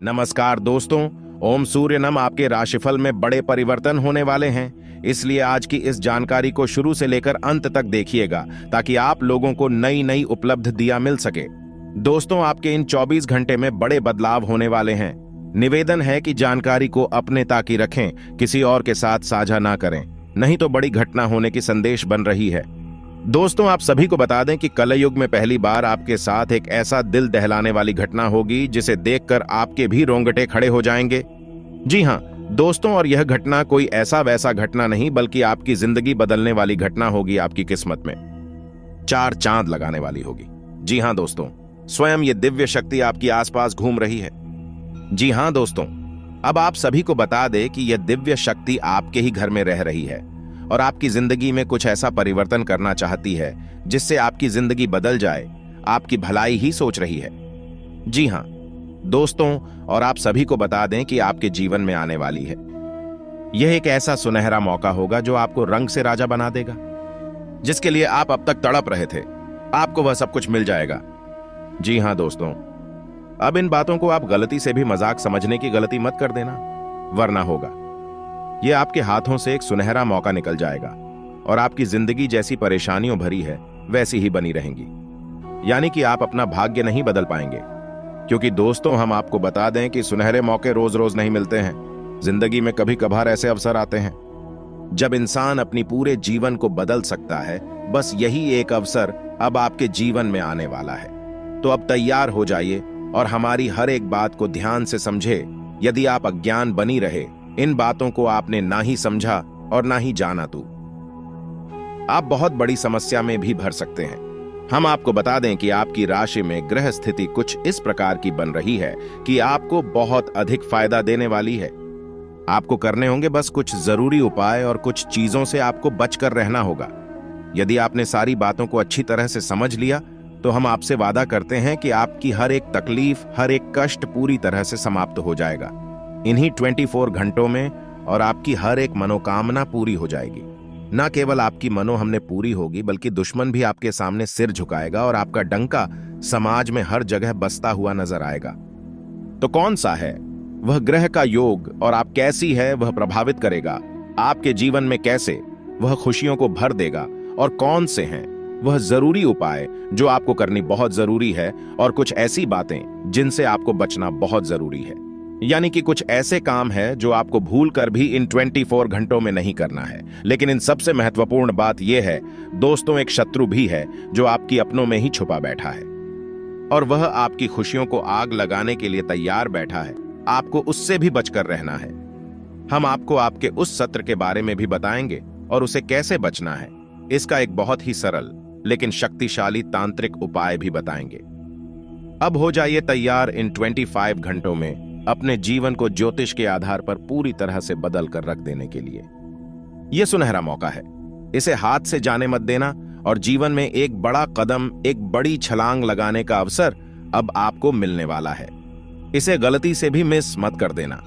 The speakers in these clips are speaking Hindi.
नमस्कार दोस्तों। ओम सूर्य नम। आपके राशिफल में बड़े परिवर्तन होने वाले हैं, इसलिए आज की इस जानकारी को शुरू से लेकर अंत तक देखिएगा ताकि आप लोगों को नई नई उपलब्धियां मिल सके। दोस्तों, आपके इन 24 घंटे में बड़े बदलाव होने वाले हैं। निवेदन है कि जानकारी को अपने तक ही रखें, किसी और के साथ साझा ना करें, नहीं तो बड़ी घटना होने की संदेश बन रही है। दोस्तों, आप सभी को बता दें कि कलयुग में पहली बार आपके साथ एक ऐसा दिल दहलाने वाली घटना होगी जिसे देखकर आपके भी रोंगटे खड़े हो जाएंगे। जी हां दोस्तों, और यह घटना कोई ऐसा वैसा घटना नहीं बल्कि आपकी जिंदगी बदलने वाली घटना होगी। आपकी किस्मत में 4 चांद लगाने वाली होगी। जी हां दोस्तों, स्वयं ये दिव्य शक्ति आपके आसपास घूम रही है। जी हां दोस्तों, अब आप सभी को बता दें कि यह दिव्य शक्ति आपके ही घर में रह रही है और आपकी जिंदगी में कुछ ऐसा परिवर्तन करना चाहती है जिससे आपकी जिंदगी बदल जाए। आपकी भलाई ही सोच रही है। जी हां दोस्तों, और आप सभी को बता दें कि आपके जीवन में आने वाली है यह एक ऐसा सुनहरा मौका होगा जो आपको रंग से राजा बना देगा। जिसके लिए आप अब तक तड़प रहे थे, आपको वह सब कुछ मिल जाएगा। जी हां दोस्तों, अब इन बातों को आप गलती से भी मजाक समझने की गलती मत कर देना, वरना होगा यह आपके हाथों से एक सुनहरा मौका निकल जाएगा और आपकी जिंदगी जैसी परेशानियों भरी है वैसी ही बनी रहेंगी। यानी कि आप अपना भाग्य नहीं बदल पाएंगे, क्योंकि दोस्तों हम आपको बता दें कि सुनहरे मौके रोज रोज नहीं मिलते हैं। जिंदगी में कभी कभार ऐसे अवसर आते हैं जब इंसान अपनी पूरे जीवन को बदल सकता है। बस यही एक अवसर अब आपके जीवन में आने वाला है। तो अब तैयार हो जाइए और हमारी हर एक बात को ध्यान से समझे। यदि आप अज्ञान बनी रहे, इन बातों को आपने ना ही समझा और ना ही जाना, तो आप बहुत बड़ी समस्या में भी भर सकते हैं। हम आपको बता दें कि आपकी राशि में ग्रह स्थिति कुछ इस प्रकार की बन रही है कि आपको बहुत अधिक फायदा देने वाली है। आपको करने होंगे बस कुछ जरूरी उपाय और कुछ चीजों से आपको बचकर रहना होगा। यदि आपने सारी बातों को अच्छी तरह से समझ लिया तो हम आपसे वादा करते हैं कि आपकी हर एक तकलीफ, हर एक कष्ट पूरी तरह से समाप्त हो जाएगा इन्हीं 24 घंटों में, और आपकी हर एक मनोकामना पूरी हो जाएगी। न केवल आपकी मनो हमने पूरी होगी, बल्कि दुश्मन भी आपके सामने सिर झुकाएगा और आपका डंका समाज में हर जगह बसता हुआ नजर आएगा। तो कौन सा है वह ग्रह का योग और आप कैसी है वह प्रभावित करेगा आपके जीवन में, कैसे वह खुशियों को भर देगा, और कौन से हैं वह जरूरी उपाय जो आपको करनी बहुत जरूरी है, और कुछ ऐसी बातें जिनसे आपको बचना बहुत जरूरी है। यानी कि कुछ ऐसे काम है जो आपको भूल कर भी इन 24 घंटों में नहीं करना है। लेकिन इन सबसे महत्वपूर्ण बात यह है दोस्तों, एक शत्रु भी है जो आपकी अपनों में ही छुपा बैठा है और वह आपकी खुशियों को आग लगाने के लिए तैयार बैठा है। आपको उससे भी बचकर रहना है। हम आपको आपके उस सत्र के बारे में भी बताएंगे और उसे कैसे बचना है, इसका एक बहुत ही सरल लेकिन शक्तिशाली तांत्रिक उपाय भी बताएंगे। अब हो जाइए तैयार इन 25 घंटों में अपने जीवन को ज्योतिष के आधार पर पूरी तरह से बदल कर रख देने के लिए। यह सुनहरा मौका है, इसे हाथ से जाने मत देना और जीवन में एक बड़ा कदम, एक बड़ी छलांग लगाने का अवसर अब आपको मिलने वाला है। इसे गलती से भी मिस मत कर देना।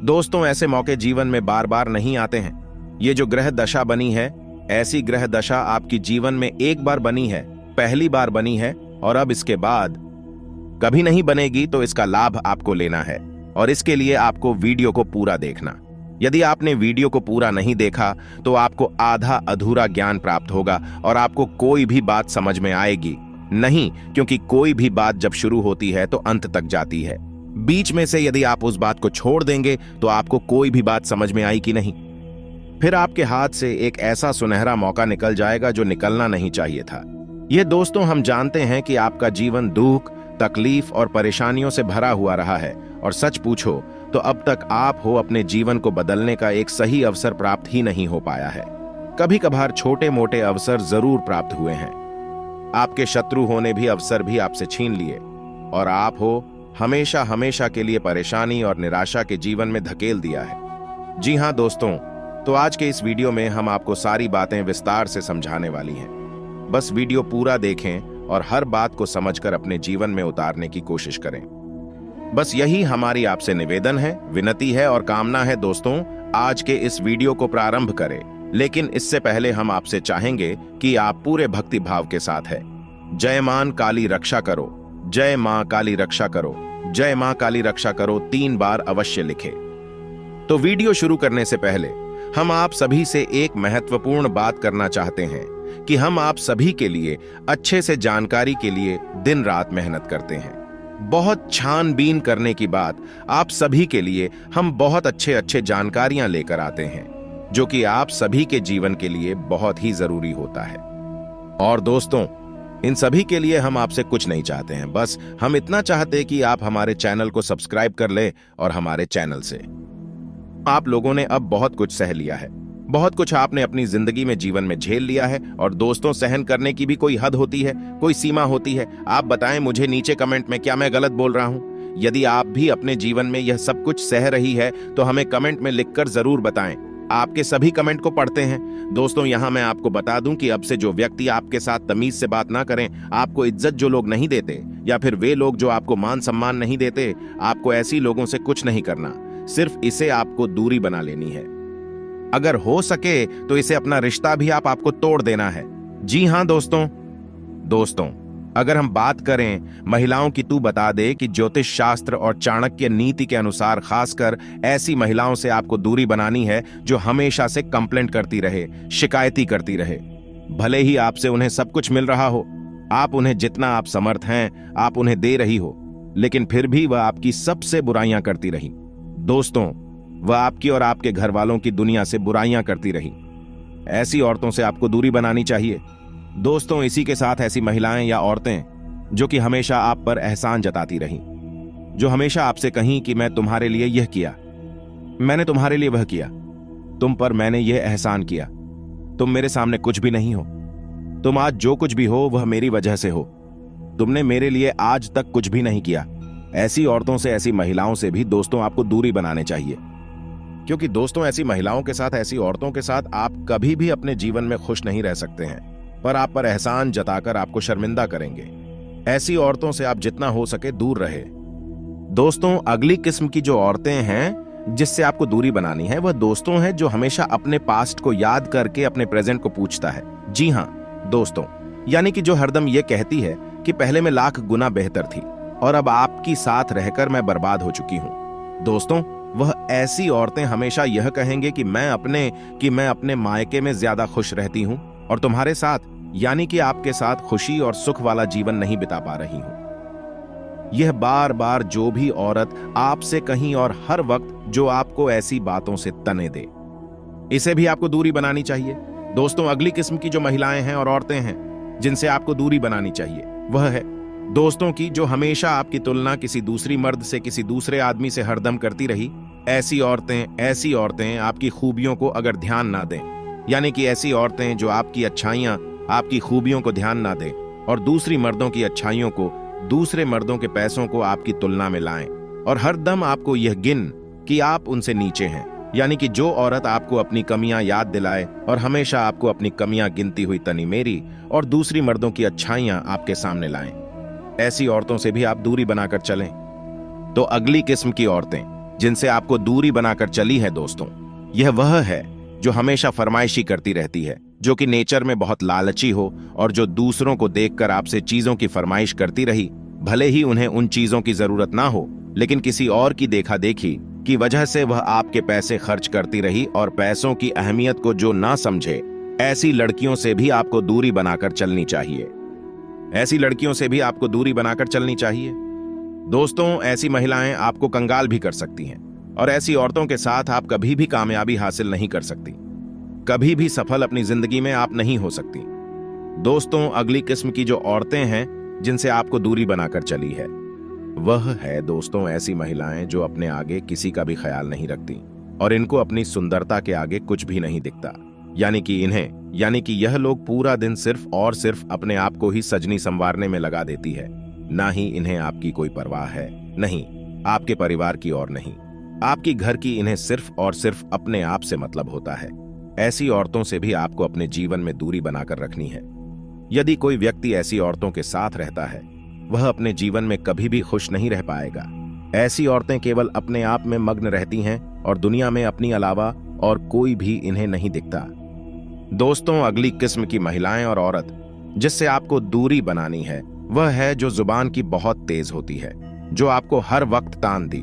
दोस्तों, ऐसे मौके जीवन में बार बार नहीं आते हैं। ये जो ग्रह दशा बनी है, ऐसी ग्रह दशा आपकी जीवन में एक बार बनी है, पहली बार बनी है, और अब इसके बाद कभी नहीं बनेगी। तो इसका लाभ आपको लेना है और इसके लिए आपको वीडियो को पूरा देखना। यदि आपने वीडियो को पूरा नहीं देखा तो आपको आधा अधूरा ज्ञान प्राप्त होगा और आपको कोई भी बात समझ में आएगी नहीं, क्योंकि कोई भी बात जब शुरू होती है तो अंत तक जाती है। बीच में से यदि आप उस बात को छोड़ देंगे तो आपको कोई भी बात समझ में आएगी नहीं। फिर आपके हाथ से एक ऐसा सुनहरा मौका निकल जाएगा जो निकलना नहीं चाहिए था। ये दोस्तों, हम जानते हैं कि आपका जीवन दुख, तकलीफ और परेशानियों से भरा हुआ रहा है, और सच पूछो तो अब तक आप हो अपने जीवन को बदलने का एक सही अवसर प्राप्त ही नहीं हो पाया है। कभी कभार छोटे मोटे अवसर जरूर प्राप्त हुए हैं। आपके शत्रु होने भी अवसर भी आपसे छीन लिए और आप हो हमेशा हमेशा के लिए परेशानी और निराशा के जीवन में धकेल दिया है। जी हां दोस्तों, तो आज के इस वीडियो में हम आपको सारी बातें विस्तार से समझाने वाली हैं। बस वीडियो पूरा देखें और हर बात को समझकर अपने जीवन में उतारने की कोशिश करें। बस यही हमारी आपसे निवेदन है, विनती है और कामना है। दोस्तों, आज के इस वीडियो को प्रारंभ करें, लेकिन इससे पहले हम आपसे चाहेंगे कि आप पूरे भक्ति भाव के साथ है। जय मां काली रक्षा करो, जय मां काली रक्षा करो, जय मां काली रक्षा करो 3 बार अवश्य लिखें। तो वीडियो शुरू करने से पहले हम आप सभी से एक महत्वपूर्ण बात करना चाहते हैं कि हम आप सभी के लिए अच्छे से जानकारी के लिए दिन रात मेहनत करते हैं। बहुत छानबीन करने की बाद आप सभी के लिए हम बहुत अच्छे जानकारियां लेकर आते हैं, जो कि आप सभी के जीवन के लिए बहुत ही जरूरी होता है। और दोस्तों, इन सभी के लिए हम आपसे कुछ नहीं चाहते हैं, बस हम इतना चाहते हैं कि आप हमारे चैनल को सब्सक्राइब कर लें और हमारे चैनल से आप लोगों ने अब बहुत कुछ सह लिया है, बहुत कुछ आपने अपनी जिंदगी में जीवन में झेल लिया है। और दोस्तों, सहन करने की भी कोई हद होती है, कोई सीमा होती है। आप बताएं मुझे नीचे कमेंट में, क्या मैं गलत बोल रहा हूं? यदि आप भी अपने जीवन में यह सब कुछ सह रही है तो हमें कमेंट में लिखकर जरूर बताएं। आपके सभी कमेंट को पढ़ते हैं। दोस्तों, यहां मैं आपको बता दूं कि अब से जो व्यक्ति आपके साथ तमीज से बात ना करें, आपको इज्जत जो लोग नहीं देते, या फिर वे लोग जो आपको मान सम्मान नहीं देते, आपको ऐसी लोगों से कुछ नहीं करना। सिर्फ इसे आपको दूरी बना लेनी है। अगर हो सके तो इसे अपना रिश्ता भी आपको तोड़ देना है। जी हां दोस्तों, अगर हम बात करें महिलाओं की, तू बता दे कि ज्योतिष शास्त्र और चाणक्य नीति के अनुसार खासकर ऐसी महिलाओं से आपको दूरी बनानी है जो हमेशा से कंप्लेंट करती रहे, शिकायती करती रहे। भले ही आपसे उन्हें सब कुछ मिल रहा हो, आप उन्हें जितना आप समर्थ हैं आप उन्हें दे रही हो, लेकिन फिर भी वह आपकी सबसे बुराइयां करती रही। दोस्तों, वह आपकी और आपके घर वालों की दुनिया से बुराइयां करती रही। ऐसी औरतों से आपको दूरी बनानी चाहिए। दोस्तों, इसी के साथ ऐसी महिलाएं या औरतें जो कि हमेशा आप पर एहसान जताती रहीं, जो हमेशा आपसे कहीं कि मैं तुम्हारे लिए यह किया, मैंने तुम्हारे लिए वह किया, तुम पर मैंने यह एहसान किया, तुम मेरे सामने कुछ भी नहीं हो, तुम आज जो कुछ भी हो वह मेरी वजह से हो, तुमने मेरे लिए आज तक कुछ भी नहीं किया। ऐसी औरतों से, ऐसी महिलाओं से भी दोस्तों आपको दूरी बनाने चाहिए। क्योंकि दोस्तों, ऐसी महिलाओं के साथ, ऐसी औरतों के साथ आप कभी भी अपने जीवन में खुश नहीं रह सकते हैं, पर आप पर एहसान जताकर आपको शर्मिंदा करेंगे। ऐसी औरतों से आप जितना हो सके दूर रहे। दोस्तों, अगली किस्म की जो औरतें हैं जिससे आपको दूरी बनानी है, वह दोस्तों हैं जो हमेशा अपने पास्ट को याद करके अपने प्रेजेंट को पूछता है। जी हां दोस्तों, यानी कि जो हरदम यह कहती है कि पहले मैं लाख गुना बेहतर थी और अब आपकी साथ रहकर मैं बर्बाद हो चुकी हूं। दोस्तों, वह ऐसी औरतें हमेशा यह कहेंगे कि मैं अपने मायके में ज्यादा खुश रहती हूं और तुम्हारे साथ, यानी कि आपके साथ खुशी और सुख वाला जीवन नहीं बिता पा रही हूं। यह बार बार जो भी औरत आपसे कहीं और हर वक्त जो आपको ऐसी बातों से तने दे, इसे भी आपको दूरी बनानी चाहिए। दोस्तों, अगली किस्म की जो महिलाएं हैं और औरतें हैं जिनसे आपको दूरी बनानी चाहिए, वह है दोस्तों की जो हमेशा आपकी तुलना किसी दूसरी मर्द से, किसी दूसरे आदमी से हरदम करती रही। ऐसी औरतें आपकी खूबियों को अगर ध्यान ना दें, यानी कि ऐसी औरतें जो आपकी अच्छाइयां, आपकी खूबियों को ध्यान ना दें और दूसरी मर्दों की अच्छाइयों को, दूसरे मर्दों के पैसों को आपकी तुलना में लाएं और हरदम आपको यह गिन कि आप उनसे नीचे हैं, यानी कि जो औरत आपको अपनी कमियां याद दिलाए और हमेशा आपको अपनी कमियां गिनती हुई तनी मेरी और दूसरी मर्दों की अच्छाइयां आपके सामने लाएं, ऐसी औरतों से भी आप दूरी बनाकर चलें। तो अगली किस्म की औरतें जिनसे आपको दूरी बनाकर चली है दोस्तों, यह वह है जो हमेशा फरमाइशी करती रहती है, जो कि नेचर में बहुत लालची हो और जो दूसरों को देखकर आपसे चीजों की फरमाइश करती रही, भले ही उन्हें उन चीजों की जरूरत ना हो, लेकिन किसी और की देखा देखी की वजह से वह आपके पैसे खर्च करती रही और पैसों की अहमियत को जो ना समझे, ऐसी लड़कियों से भी आपको दूरी बनाकर चलनी चाहिए। ऐसी लड़कियों से भी आपको दूरी बनाकर चलनी चाहिए। दोस्तों, ऐसी महिलाएं आपको कंगाल भी कर सकती हैं और ऐसी औरतों के साथ आप कभी भी कामयाबी हासिल नहीं कर सकती, कभी भी सफल अपनी जिंदगी में आप नहीं हो सकती। दोस्तों, अगली किस्म की जो औरतें हैं जिनसे आपको दूरी बनाकर चली है, वह है दोस्तों ऐसी महिलाएं जो अपने आगे किसी का भी ख्याल नहीं रखती और इनको अपनी सुंदरता के आगे कुछ भी नहीं दिखता, यानी कि यह लोग पूरा दिन सिर्फ और सिर्फ अपने आप को ही सजनी संवारने में लगा देती है। ना ही इन्हें आपकी कोई परवाह है, नहीं आपके परिवार की और नहीं आपकी घर की, इन्हें सिर्फ और सिर्फ अपने आप से मतलब होता है। ऐसी औरतों से भी आपको अपने जीवन में दूरी बनाकर रखनी है। यदि कोई व्यक्ति ऐसी औरतों के साथ रहता है, वह अपने जीवन में कभी भी खुश नहीं रह पाएगा। ऐसी औरतें केवल अपने आप में मग्न रहती हैं और दुनिया में अपनी अलावा और कोई भी इन्हें नहीं दिखता। दोस्तों, अगली किस्म की महिलाएं और औरत जिससे आपको दूरी बनानी है, वह है जो जुबान की बहुत तेज होती है, जो आपको हर वक्त तान दी,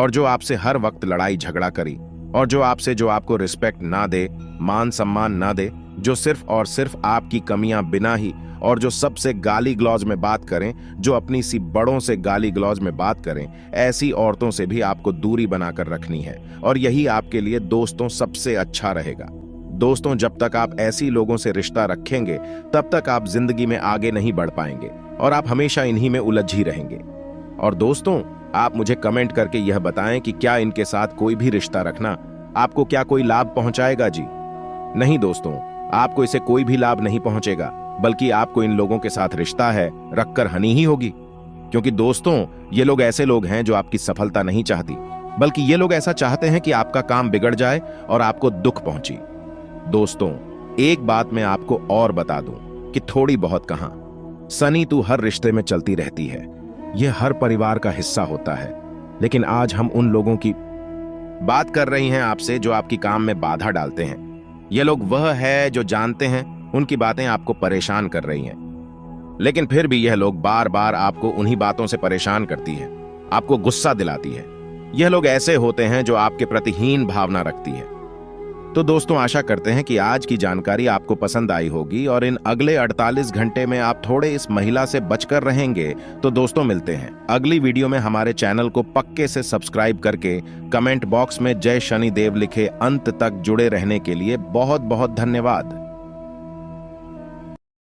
और जो आपसे हर वक्त लड़ाई झगड़ा करी, और जो आपको रिस्पेक्ट ना दे, मान सम्मान ना दे, जो सिर्फ और सिर्फ आपकी कमियां बिना ही, और जो सबसे गाली गलौज में बात करें, जो अपनी सी बड़ों से गाली गलौज में बात करें, ऐसी औरतों से भी आपको दूरी बनाकर रखनी है। और यही आपके लिए दोस्तों सबसे अच्छा रहेगा। दोस्तों, जब तक आप ऐसी लोगों से रिश्ता रखेंगे तब तक आप जिंदगी में आगे नहीं बढ़ पाएंगे और आप हमेशा इन्हीं में उलझ ही रहेंगे। और दोस्तों, आप मुझे कमेंट करके यह बताएं कि क्या इनके साथ कोई भी रिश्ता रखना आपको क्या कोई लाभ पहुंचाएगा जी? नहीं दोस्तों, आपको इसे कोई भी लाभ नहीं पहुंचेगा, बल्कि आपको इन लोगों के साथ रिश्ता है रखकर हानि ही होगी। क्योंकि दोस्तों, ये लोग ऐसे लोग हैं जो आपकी सफलता नहीं चाहती, बल्कि ये लोग ऐसा चाहते हैं कि आपका काम बिगड़ जाए और आपको दुख पहुंचे। दोस्तों, एक बात मैं आपको और बता दूं कि थोड़ी बहुत कहां, सनी तू हर रिश्ते में चलती रहती है, यह हर परिवार का हिस्सा होता है। लेकिन आज हम उन लोगों की बात कर रही हैं आपसे जो आपकी काम में बाधा डालते हैं। ये लोग वह है जो जानते हैं उनकी बातें आपको परेशान कर रही हैं, लेकिन फिर भी यह लोग बार बार आपको उन्हीं बातों से परेशान करती है, आपको गुस्सा दिलाती है। यह लोग ऐसे होते हैं जो आपके प्रति हीन भावना रखती है। तो दोस्तों, आशा करते हैं कि आज की जानकारी आपको पसंद आई होगी और इन अगले 48 घंटे में आप थोड़े इस महिला से बचकर रहेंगे। तो दोस्तों, मिलते हैं अगली वीडियो में। हमारे चैनल को पक्के से सब्सक्राइब करके कमेंट बॉक्स में जय शनिदेव लिखे अंत तक जुड़े रहने के लिए बहुत बहुत धन्यवाद।